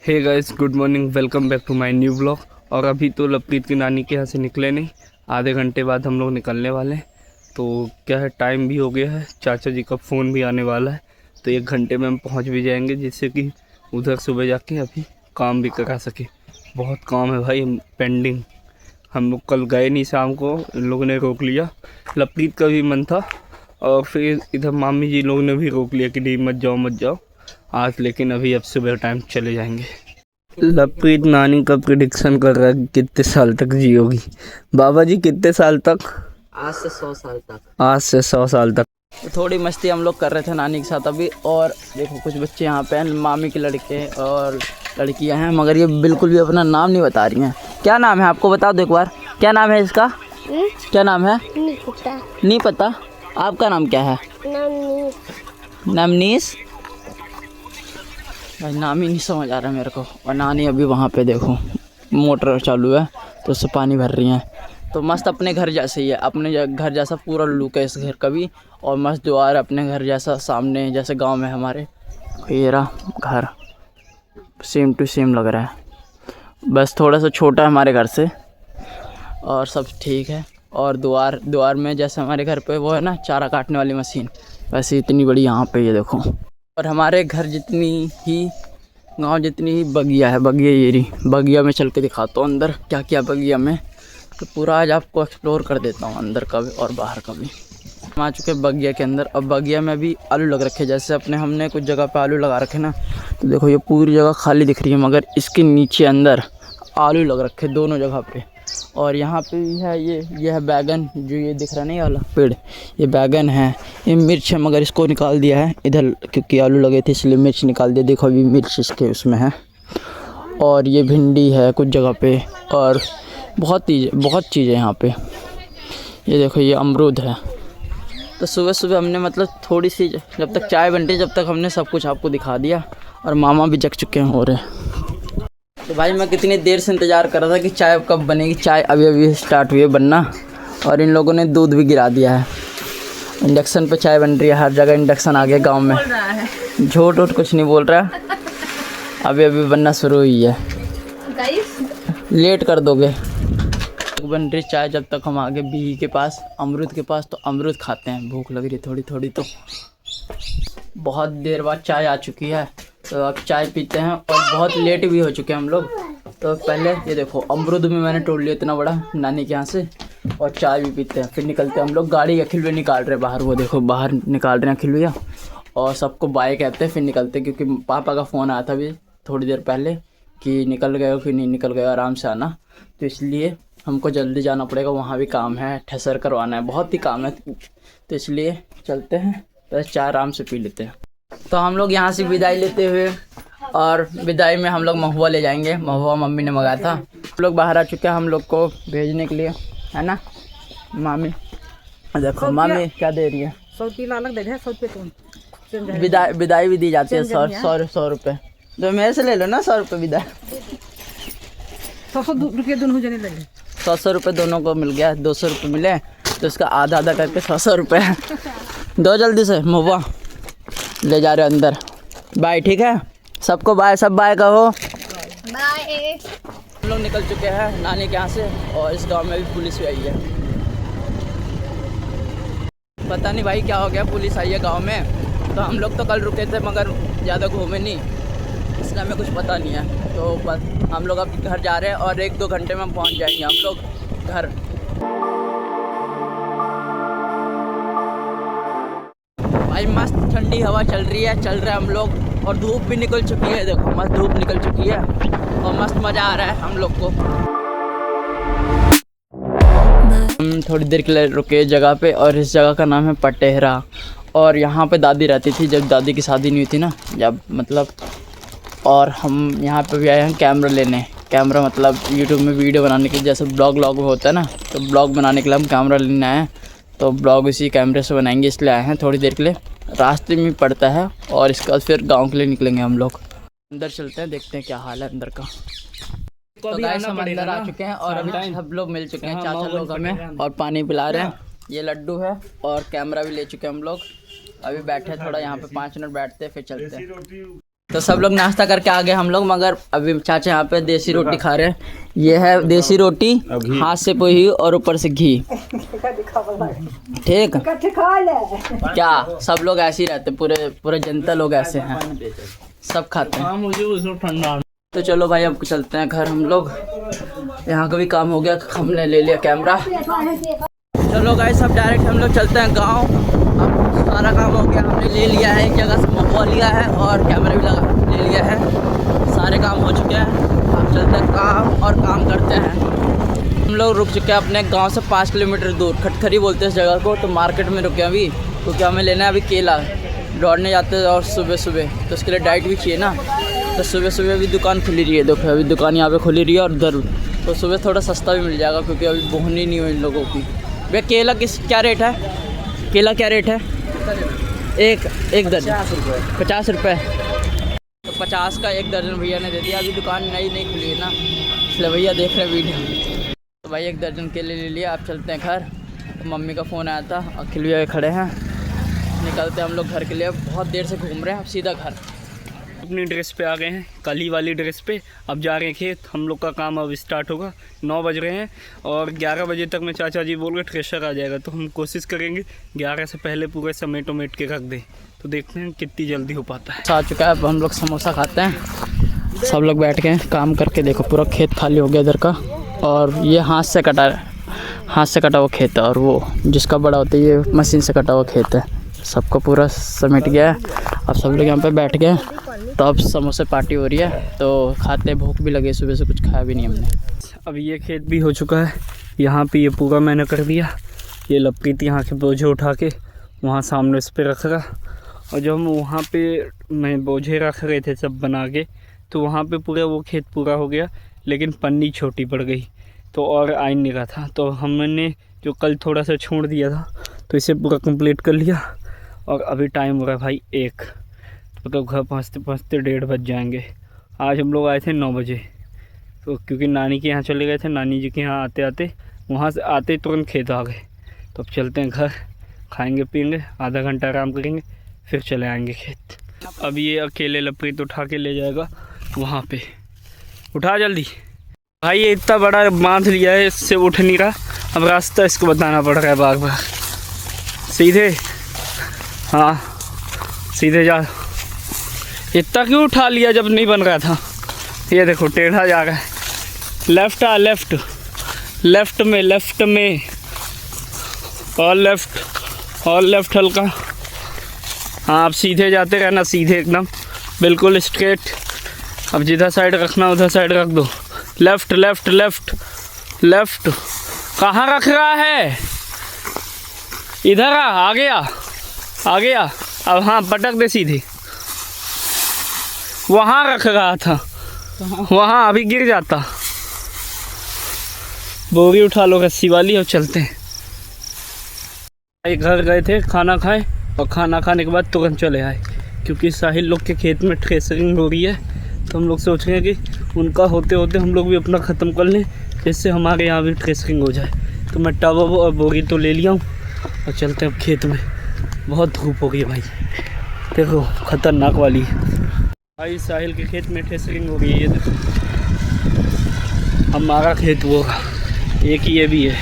Hey guys, good morning, welcome back to my new blog. और अभी तो लवप्रीत की नानी के यहाँ से निकले नहीं, आधे घंटे बाद हम लोग निकलने वाले हैं। तो क्या है, टाइम भी हो गया है, चाचा जी का फ़ोन भी आने वाला है, तो 1 घंटे में हम पहुँच भी जाएंगे, जिससे कि उधर सुबह जाके अभी काम भी करा सके। बहुत काम है भाई पेंडिंग। हम लोग कल गए नहीं, शाम को इन लोगों ने रोक लिया। लवप्रीत का भी मन था और फिर इधर मामी जी लोगों ने भी रोक लिया कि नहीं मत जाओ आज, लेकिन अभी अब सुबह टाइम चले जाएंगे। लवप्रीत नानी का प्रिडिक्शन कर रहा है कि कितने साल तक जियोगी। बाबा जी कितने साल तक? आज से 100 साल तक। आज से 100 साल तक। थोड़ी मस्ती हम लोग कर रहे थे नानी के साथ अभी। और देखो कुछ बच्चे यहाँ पे हैं, मामी के लड़के और लड़कियाँ हैं, मगर ये बिल्कुल भी अपना नाम नहीं बता रही हैं। क्या नाम है आपको बता दो एक बार, क्या नाम है इसका? क्या नाम है? नहीं पता। आपका नाम क्या है? नमनीस। भाई नाम ही नहीं समझ आ रहा मेरे को। और नानी अभी वहाँ पे देखो मोटर चालू है तो उससे पानी भर रही हैं। तो मस्त अपने घर जैसे ही है, अपने घर जैसा पूरा लुक है इस घर का भी। और मस्त द्वार अपने घर जैसा, सामने जैसे गांव में हमारे ये रहा घर, सेम टू सेम लग रहा है। बस थोड़ा सा छोटा है हमारे घर से और सब ठीक है। और द्वार में जैसे हमारे घर पे वो है ना चारा काटने वाली मशीन, वैसे इतनी बड़ी यहाँ पे ये देखो। और हमारे घर जितनी ही, गांव जितनी ही बगिया है, बगिया ये रही। बगिया में चल के दिखाता हूँ अंदर क्या क्या बगिया में, तो पूरा आज आपको एक्सप्लोर कर देता हूँ अंदर का भी और बाहर का भी। हम आ चुके हैं बगिया के अंदर। अब बगिया में भी आलू लग रखे, जैसे अपने हमने कुछ जगह पे आलू लगा रखे ना, तो देखो ये पूरी जगह खाली दिख रही है, मगर इसके नीचे अंदर आलू लग रखे दोनों जगह पे। और यहाँ पे भी है ये है बैगन, जो ये दिख रहा नहीं वाला पेड़, ये बैगन है। ये मिर्च है, मगर इसको निकाल दिया है इधर, क्योंकि आलू लगे थे इसलिए मिर्च निकाल दिया। देखो अभी मिर्च इसके उसमें है। और ये भिंडी है कुछ जगह पे, और बहुत चीज़ें यहाँ पे। ये देखो ये अमरूद है। तो सुबह सुबह हमने मतलब थोड़ी सी, जब तक चाय बन रही, जब तक हमने सब कुछ आपको दिखा दिया। और मामा भी जग चुके हैं हो रहे। तो भाई मैं कितनी देर से इंतज़ार कर रहा था कि चाय कब बनेगी। चाय अभी स्टार्ट हुई है बनना, और इन लोगों ने दूध भी गिरा दिया है। इंडक्शन पे चाय बन रही है, हर जगह इंडक्शन आ गया गांव में। झूठ उठ कुछ नहीं बोल रहा, अभी बनना शुरू हुई है। लेट कर दोगे। बन रही चाय, जब तक हम आगे बीही के पास, अमरूद के पास, तो अमरूद खाते हैं। भूख लग रही थोड़ी थोड़ी। तो बहुत देर बाद चाय आ चुकी है, तो अब चाय पीते हैं। और बहुत लेट भी हो चुके हैं हम लोग। तो पहले ये देखो अमरूद भी मैंने तोड़ लिया इतना बड़ा नानी के यहाँ से, और चाय भी पीते हैं, फिर निकलते हैं हम लोग। गाड़ी अखिल भैया निकाल रहे बाहर, वो देखो बाहर निकाल रहे हैं अखिल भैया। और सबको बाय कहते हैं, फिर निकलते हैं, क्योंकि पापा का फ़ोन आया था अभी थोड़ी देर पहले कि निकल गए हो कि नहीं निकल गए, आराम से आना। तो इसलिए हमको जल्दी जाना पड़ेगा, वहाँ भी काम है, ठेसर करवाना है, बहुत ही काम है। तो इसलिए चलते हैं, तो चाय आराम से पी लेते हैं। तो हम लोग यहाँ से विदाई लेते हुए, और विदाई में हम लोग महुआ ले जाएंगे। महुआ मम्मी ने मंगाया था। हम लोग बाहर आ चुके हैं हम लोग को भेजने के लिए, है ना मामी? देखो मामी क्या दे रही है, 100 विदाई भी दी जाती है। 100 रुपये। तो मेरे से ले लो ना 100 रुपये विदाई। 100 रुपये दोनों जने लगे। 100 रुपये दोनों को मिल गया, 200 रुपये मिले, तो इसका आधा आधा करके 100 रुपये दो। जल्दी से महुआ ले जा रहे अंदर। बाय, ठीक है सबको बाय, सब बाय कहो। बाय। हम लोग निकल चुके हैं नानी के यहाँ से, और इस गांव में भी पुलिस भी आई है। पता नहीं भाई क्या हो गया, पुलिस आई है गांव में। तो हम लोग तो कल रुके थे, मगर ज़्यादा घूमे नहीं, इसलिए हमें कुछ पता नहीं है। तो बस हम लोग अब घर जा रहे हैं, और 1-2 घंटे में हम पहुँच जाएंगे हम लोग घर। भाई मस्त ठंडी हवा चल रही है, चल रहे हैं हम लोग। और धूप भी निकल चुकी है, देखो मस्त धूप निकल चुकी है, और मस्त मज़ा आ रहा है हम लोग को। हम थोड़ी देर के लिए रुके जगह पे, और इस जगह का नाम है पटेहरा। और यहाँ पे दादी रहती थी जब दादी की शादी नहीं हुई थी ना, जब मतलब। और हम यहाँ पे भी आए हैं कैमरा लेने। कैमरा मतलब यूट्यूब में वीडियो बनाने के लिए, जैसे ब्लॉग होता है ना, तो ब्लॉग बनाने के लिए हम कैमरा लेने आए हैं। तो ब्लॉग इसी कैमरे से बनाएंगे, इसलिए आए हैं थोड़ी देर के लिए। रास्ते में पड़ता है, और इसके बाद फिर गांव के लिए निकलेंगे हम लोग। अंदर चलते हैं, देखते हैं क्या हाल है अंदर का। तो गाइस हम अंदर आ चुके हैं, और अभी सब लोग मिल चुके हैं, चाचा लोग हमें, और पानी पिला रहे हैं। ये लड्डू है, और कैमरा भी ले चुके हैं हम लोग। अभी बैठे थोड़ा यहाँ पे 5 मिनट बैठते हैं, फिर चलते हैं। तो सब लोग नाश्ता करके आ गए हम लोग, मगर अभी चाचा यहाँ पे देसी रोटी खा रहे हैं। ये है देसी रोटी, हाथ से पोही और ऊपर से घी। ठीक, क्या सब लोग ऐसे ही रहते, पूरे जनता लोग ऐसे हैं, सब खाते हैं। मुझे ठंडा। तो चलो भाई अब चलते हैं घर हम लोग। यहाँ का भी काम हो गया, हमने ले लिया कैमरा। चलो गाइस सब डायरेक्ट हम लोग चलते हैं गाँव। अब सारा काम हो गया, हमने ले लिया है एक जगह से मोबाइल लिया है और कैमरा भी ले लिया है, सारे काम हो चुके हैं। अब चलते हैं काम और काम करते हैं। हम लोग रुक चुके हैं अपने गांव से 5 किलोमीटर दूर, खटखरी बोलते हैं इस जगह को। तो मार्केट में रुके अभी, क्योंकि हमें लेना है अभी केला। दौड़ने जाते हैं और सुबह सुबह तो उसके लिए डाइट भी चाहिए ना। तो सुबह सुबह अभी दुकान खुली रही है, देखो अभी दुकान यहाँ पे खुली रही है और उधर। तो सुबह थोड़ा सस्ता भी मिल जाएगा, क्योंकि अभी बोहनी नहीं हुई इन लोगों की। भैया केला क्या रेट है? केला क्या रेट है? एक दर्जन 50 रुपये। तो 50 का एक दर्जन भैया ने दे दिया। अभी दुकान नई खुली है ना, इसलिए भैया देख रहे हैं वीडियो। तो भाई एक दर्जन केले ले लिया। आप चलते हैं घर। तो मम्मी का फ़ोन आया था, अखिल भैया खड़े हैं। निकलते हैं हम लोग घर के लिए, बहुत देर से घूम रहे हैं, अब सीधा घर। अपनी ड्रेस पे आ गए हैं, कल ही वाली ड्रेस पे। अब जा रहे हैं खेत, हम लोग का काम अब स्टार्ट होगा। 9 बज रहे हैं और 11 बजे तक में चाचा जी बोल रहे थ्रेशर आ जाएगा। तो हम कोशिश करेंगे 11 से पहले पूरे समेट उमेट के रख दें। तो देखते हैं कितनी जल्दी हो पाता है। आ चुका है, अब हम लोग समोसा खाते हैं। सब लोग बैठ गए काम करके। देखो पूरा खेत खाली हो गया इधर का, और ये हाथ से कटा हुआ खेत है, और वो जिसका बड़ा होता है ये मशीन से कटा हुआ खेत है। सबको पूरा समेट गया है। अब सब लोग यहाँ पे बैठ गए, तो अब समोसे पार्टी हो रही है। तो खाते हैं, भूख भी लगे, सुबह से कुछ खाया भी नहीं हमने। अब ये खेत भी हो चुका है। यहाँ पे ये पूरा मैंने कर दिया। ये लपकीत यहाँ के बोझे उठा के वहाँ सामने उस पर रख रहा। और जब हम वहाँ पे मैं बोझे रख रहे थे सब बना के, तो वहाँ पे पूरा वो खेत पूरा हो गया, लेकिन पन्नी छोटी पड़ गई तो और आ नहीं रहा था। तो हमने जो कल थोड़ा सा छोड़ दिया था, तो इसे पूरा कंप्लीट कर लिया। और अभी टाइम हो रहा है भाई 1, मतलब घर पहुँचते 1:30 बज जाएंगे। आज हम लोग आए थे 9 बजे, तो क्योंकि नानी के यहाँ चले गए थे, नानी जी के यहाँ आते आते वहाँ से आते तुरंत खेत आ गए। तो अब चलते हैं घर, खाएंगे पिएंगे, आधा घंटा आराम करेंगे, फिर चले आएंगे खेत। अब ये अकेले लपकीत उठा के ले जाएगा वहाँ पे। उठा जल्दी भाई, ये इतना बड़ा बांध लिया है, इससे उठ नहीं रहा। अब रास्ता इसको बताना पड़ रहा है बार बार। सीधे, हाँ सीधे जा। इतना क्यों उठा लिया जब नहीं बन रहा था? ये देखो टेढ़ा जा रहा है। लेफ्ट आ, लेफ्ट में और लेफ्ट हल्का। हाँ अब सीधे जाते रहना, सीधे एकदम बिल्कुल स्ट्रेट। अब जिधर साइड रखना उधर साइड रख दो। लेफ्ट कहाँ रख रहा है? इधर आ गया। अब हाँ पटक दे सीधे। वहाँ रख रहा था, वहाँ अभी गिर जाता। बोरी उठा लो रस्सी वाली और चलते हैं। घर गए थे, खाना खाए, और खाना खाने के बाद तुरंत चले आए, क्योंकि साहिल लोग के खेत में थ्रेशरिंग हो रही है। तो हम लोग सोच रहे हैं कि उनका होते होते हम लोग भी अपना ख़त्म कर लें, जिससे हमारे यहाँ भी थ्रेशरिंग हो जाए। तो मैं टब और बोरी तो ले लिया हूँ और चलते हैं अब खेत में। बहुत धूप हो गई है भाई, देखो ख़तरनाक वाली है भाई। साहिल के खेत में थ्रेशरिंग हो गई है, ये देखो। हमारा खेत वो एक ही ये भी है।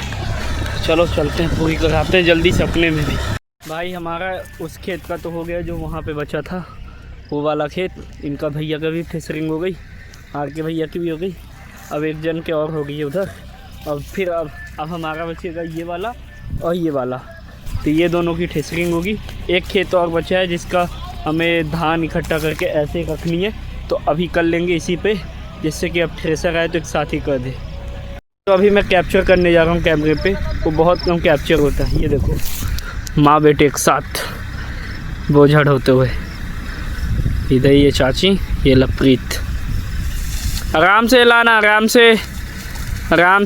चलो चलते हैं, पूरी कराते हैं जल्दी से अपने में भी। भाई हमारा उस खेत का तो हो गया जो वहाँ पे बचा था, वो वाला खेत। इनका भैया का भी थ्रेशरिंग हो गई, आर के भैया की भी हो गई। अब एक जन के और हो गई है उधर। और फिर अब हमारा बचेगा ये वाला और ये वाला। तो ये दोनों की थ्रेशरिंग होगी। एक खेत और बचा है जिसका हमें धान इकट्ठा करके ऐसे रखनी है, तो अभी कर लेंगे इसी पे, जिससे कि अब थ्रेशर आए तो एक साथ ही कर दे। तो अभी मैं कैप्चर करने जा रहा हूँ कैमरे पे, वो बहुत कम कैप्चर होता है। ये देखो माँ बेटे एक साथ बोझा ढोते हुए। इधर ये चाची, ये लपकीत। आराम से लाना, आराम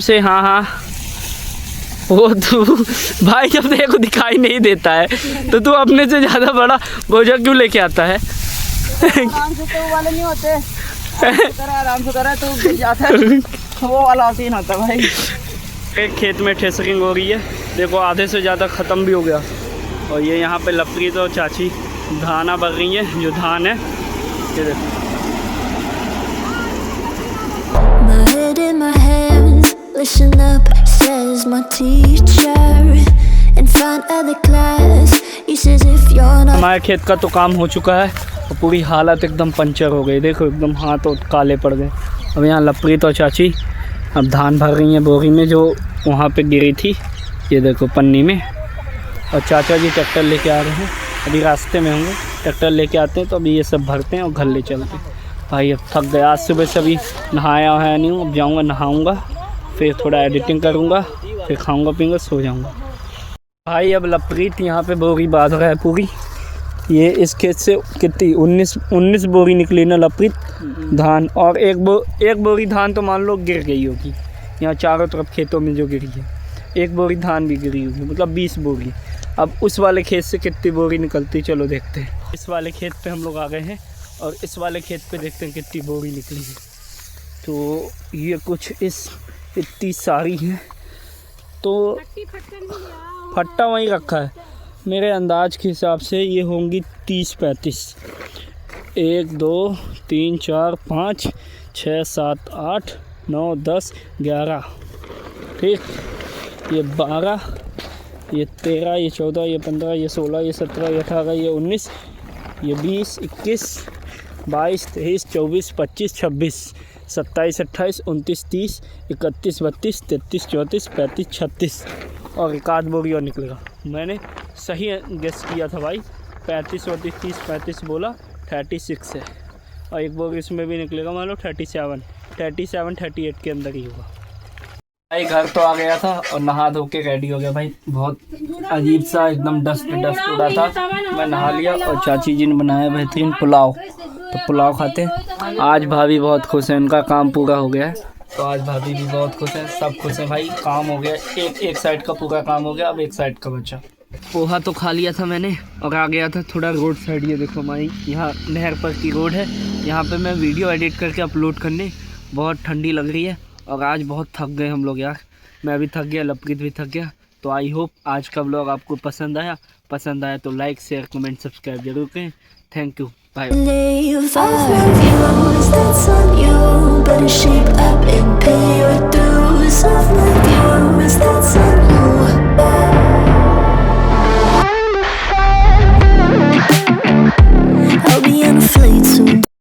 से। हाँ वो तू भाई जब तेरे को दिखाई नहीं देता है तो तू अपने से ज़्यादा बड़ा बोझा क्यों लेके आता है? आराम से तो वाले नहीं होते, आराम से करा तो गिर जाता है, वो वाला सीन होता भाई। एक खेत में थ्रेशरिंग हो रही है, देखो आधे से ज़्यादा ख़त्म भी हो गया। और ये यहाँ पे लपकीत और चाची धाना भर रही है, जो धान है ये देखो My head in my hands, listen up, says my teacher. In front of the class, he says if you're not हमारे खेत का तो काम हो चुका है और पूरी हालत एकदम पंचर हो गई। देखो एकदम हाथ और काले पड़ गए। अब यहाँ लपरीत और चाची अब धान भर रही हैं बोरी में जो वहाँ पे गिरी थी, ये देखो पन्नी में। और चाचा जी ट्रैक्टर लेके आ रहे हैं, अभी रास्ते में होंगे। ट्रैक्टर लेके आते हैं तो अभी ये सब भरते हैं और घर ले चलते हैं। भाई अब थक गया, आज सुबह से अभी नहाया वहाया नहीं हूँ। अब जाऊँगा नहाऊँगा, फिर थोड़ा एडिटिंग करूँगा, फिर खाऊँगा पीऊँगा, सो जाऊँगा। भाई अब लपरीत यहाँ पे बोरी बांध रहा है पूरी। ये इस खेत से कितनी 19 बोरी निकली ना लपरीत धान। और एक बोरी धान तो मान लो गिर गई होगी यहाँ चारों तरफ खेतों में जो गिरी है। एक बोरी धान भी गिरी होगी, मतलब 20 बोरी। अब उस वाले खेत से कितनी बोरी निकलती, चलो देखते हैं। इस वाले खेत पे हम लोग आ गए हैं और इस वाले खेत पे देखते हैं कितनी बोरी निकली है। तो ये कुछ इतनी सारी है। तो फट्टा वहीं रखा है, मेरे अंदाज के हिसाब से ये होंगी 30-35। 1 2 3 4 5 6 7 8 9 10 11, ठीक। ये 12, ये 13, ये 14, ये 15, ये 16, ये 17, ये 18, ये 19, ये 20, 21, 22, 23, 24, 25, 26, 27, 28, 29, 30, 31, 32, 33, 34, 35, 36 और एक आध बोरी और निकलेगा। मैंने सही गेस किया था भाई, 35, 34, 30, 35 बोला, 36 है। और एक बोरी इसमें भी निकलेगा, मान लो 37, 38 के अंदर ही होगा। भाई घर तो आ गया था और नहा धो के रेडी हो गया। भाई बहुत अजीब सा एकदम डस्ट उड़ा था। मैं नहा लिया और चाची जी ने बनाया बेहतरीन पुलाव, तो पुलाव खाते हैं। आज भाभी बहुत खुश है, उनका काम पूरा हो गया है। तो आज भाभी भी बहुत खुश है, सब खुश है भाई। काम हो गया, एक साइड का पूरा काम हो गया, अब एक साइड का बचा। पोहा तो खा लिया था मैंने और आ गया था थोड़ा रोड साइड। ये देखो हमारी यहाँ नहर पर की रोड है, यहाँ पे मैं वीडियो एडिट करके अपलोड करने। बहुत ठंडी लग रही है और आज बहुत थक गए हम लोग यार। मैं भी थक गया, लपरीत भी थक गया। तो आई होप आज का व्लॉग आपको पसंद आया तो लाइक शेयर कमेंट सब्सक्राइब जरूर करें। Thank you, bye. leave. I've read views, that's on you, but it